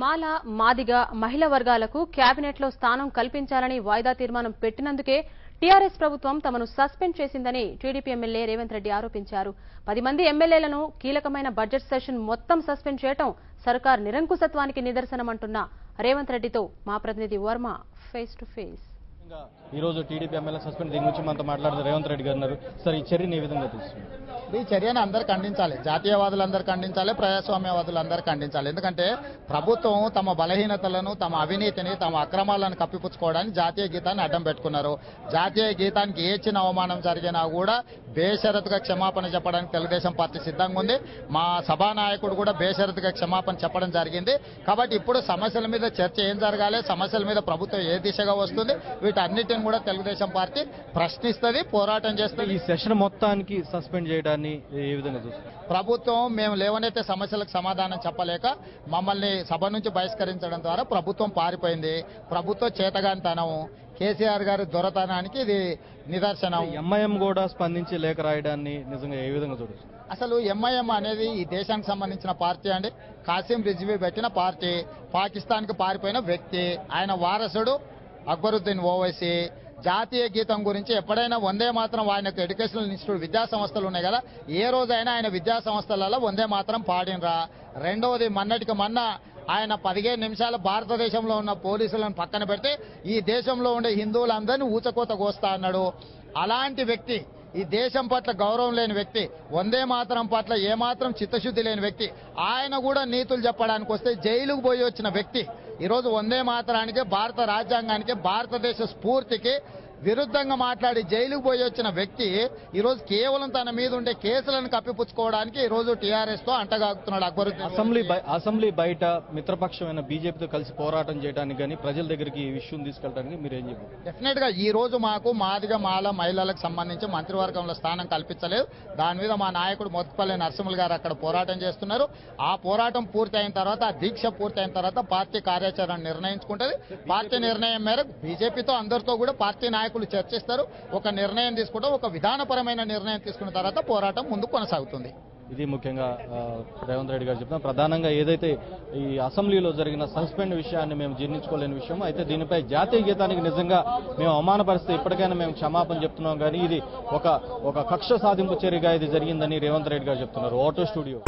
మాల మాదిగ మహిళా వర్గాలకు కేబినెట్లో స్థానం కల్పించాలని వాయిదా తీర్మానం పెట్టినందుకే టీఆర్ఎస్ ప్రభుత్వం తమను సస్పెండ్ చేసిందని టీడీపీ ఎమ్మెల్యే రేవంత్ రెడ్డి ఆరోపించారు. 10 మంది ఎమ్మెల్యేలను కీలకమైన బడ్జెట్ సెషన్ మొత్తం సస్పెండ్ చేయడం సర్కార్ నిరంకుశత్వానికి నిదర్శనమంటున్న రేవంత్ రెడ్డితో మా ప్రతినిధి వర్మ ఫేస్ టు ఫేస్. ఈ రోజు టీడీపీ ఎమ్మెల్యే సస్పెండ్ దీని గురించి మనతో మాట్లాడుతూ రేవంత్ రెడ్డి గారు ఉన్నారు. సార్, ఈ చర్యను ఏ విధంగా తీసుకున్నారు? ఈ చర్యను అందరూ ఖండించాలి, జాతీయవాదులందరూ ఖండించాలి, ప్రజాస్వామ్యవాదులందరూ ఖండించాలి. ఎందుకంటే ప్రభుత్వం తమ బలహీనతలను, తమ అవినీతిని, తమ అక్రమాలను కప్పిపుచ్చుకోవడానికి జాతీయ గీతాన్ని అడ్డం పెట్టుకున్నారు. జాతీయ గీతానికి ఏ చిన్న అవమానం జరిగినా కూడా బేషరతుగా క్షమాపణ చెప్పడానికి తెలుగుదేశం పార్టీ సిద్ధంగా ఉంది. మా సభానాయకుడు కూడా బేషరతుగా క్షమాపణ చెప్పడం జరిగింది. కాబట్టి ఇప్పుడు సమస్యల మీద చర్చ ఏం జరగాలి, సమస్యల మీద ప్రభుత్వం ఏ దిశగా వస్తుంది, వీటన్నిటిని కూడా తెలుగుదేశం పార్టీ ప్రశ్నిస్తుంది, పోరాటం చేస్తుంది. ఈ సెషన్ మొత్తానికి సస్పెండ్ చేయడాన్ని ఏ విధంగా చూస్తారు? ప్రభుత్వం మేము లేవనైతే సమస్యలకు సమాధానం చెప్పలేక మమ్మల్ని సభ నుంచి బహిష్కరించడం ద్వారా ప్రభుత్వం పారిపోయింది. ప్రభుత్వం చేతగానితనం, కేసీఆర్ గారి దొరతనానికి ఇది నిదర్శనం. ఎంఐఎం కూడా స్పందించి లేఖ రాయడాన్ని నిజంగా ఏ విధంగా చూడొచ్చు? అసలు ఎంఐఎం అనేది ఈ దేశానికి సంబంధించిన పార్టీ అండి. కాసిం రిజ్వీ పెట్టిన పార్టీ, పాకిస్తాన్కి పారిపోయిన వ్యక్తి, ఆయన వారసుడు అక్బరుద్దీన్ ఓవైసీ. జాతీయ గీతం గురించి ఎప్పుడైనా వందే మాత్రం, ఆయనకు ఎడ్యుకేషనల్ ఇన్స్టిట్యూట్ విద్యా సంస్థలు ఉన్నాయి కదా, ఏ రోజైనా ఆయన విద్యా సంస్థలలో వందే మాత్రం పాడినరా? రెండవది, మొన్నటికి మొన్న ఆయన 15 నిమిషాలు భారతదేశంలో ఉన్న పోలీసులను పక్కన పెడితే ఈ దేశంలో ఉండే హిందువులందరినీ ఊచకోత కోస్తా అన్నాడు. అలాంటి వ్యక్తి, ఈ దేశం పట్ల గౌరవం లేని వ్యక్తి, వందే మాతరం పట్ల ఏమాత్రం చిత్తశుద్ధి లేని వ్యక్తి, ఆయన కూడా నీతులు చెప్పడానికి వస్తే జైలుకు పోయి వచ్చిన వ్యక్తి ఈరోజు వందే మాతరానికి, భారత రాజ్యాంగానికి, భారతదేశ స్ఫూర్తికి విరుద్ధంగా మాట్లాడి జైలుకు పోయి వచ్చిన వ్యక్తి ఈరోజు కేవలం తన మీద ఉండే కేసులను కప్పిపుచ్చుకోవడానికి ఈరోజు టీఆర్ఎస్ తో అంటగాగుతున్నాడు అక్బరుద్దీన్. అసెంబ్లీ బయట మిత్రపక్షమైన బీజేపీతో కలిసి పోరాటం చేయడానికి కానీ ప్రజల దగ్గరికి ఈ విషయం తీసుకెళ్ళడానికి మీరు ఏం చెప్పారు? డెఫినెట్ గా ఈ రోజు మాకు మాదిగ మాల మహిళలకు సంబంధించి మంత్రివర్గంలో స్థానం కల్పించలేదు. దాని మీద మా నాయకుడు మోత్కుపల్లి నరసింహులు గారు అక్కడ పోరాటం చేస్తున్నారు. ఆ పోరాటం పూర్తి అయిన తర్వాత, ఆ దీక్ష పూర్తి అయిన తర్వాత పార్టీ కార్యాచరణ నిర్ణయించుకుంటుంది. పార్టీ నిర్ణయం మేరకు బీజేపీతో అందరితో కూడా పార్టీ నాయకులు చర్చిస్తారు. ఒక నిర్ణయం తీసుకుంటాం, ఒక విధానపరమైన నిర్ణయం తీసుకున్న తర్వాత పోరాటం ముందు కొనసాగుతుంది. ఇది ముఖ్యంగా రేవంత్ రెడ్డి గారు చెప్తున్నారు. ప్రధానంగా ఏదైతే ఈ అసెంబ్లీలో జరిగిన సస్పెండ్ విషయాన్ని మేము జీర్ణించుకోలేని విషయం అయితే, దీనిపై జాతీయ గీతానికి నిజంగా మేము అవమానపరిస్తే ఇప్పటికైనా మేము క్షమాపణ చెప్తున్నాం, కానీ ఇది ఒక కక్ష సాధింపు చర్యగా ఇది జరిగిందని రేవంత్ రెడ్డి గారు చెప్తున్నారు. Auto studio.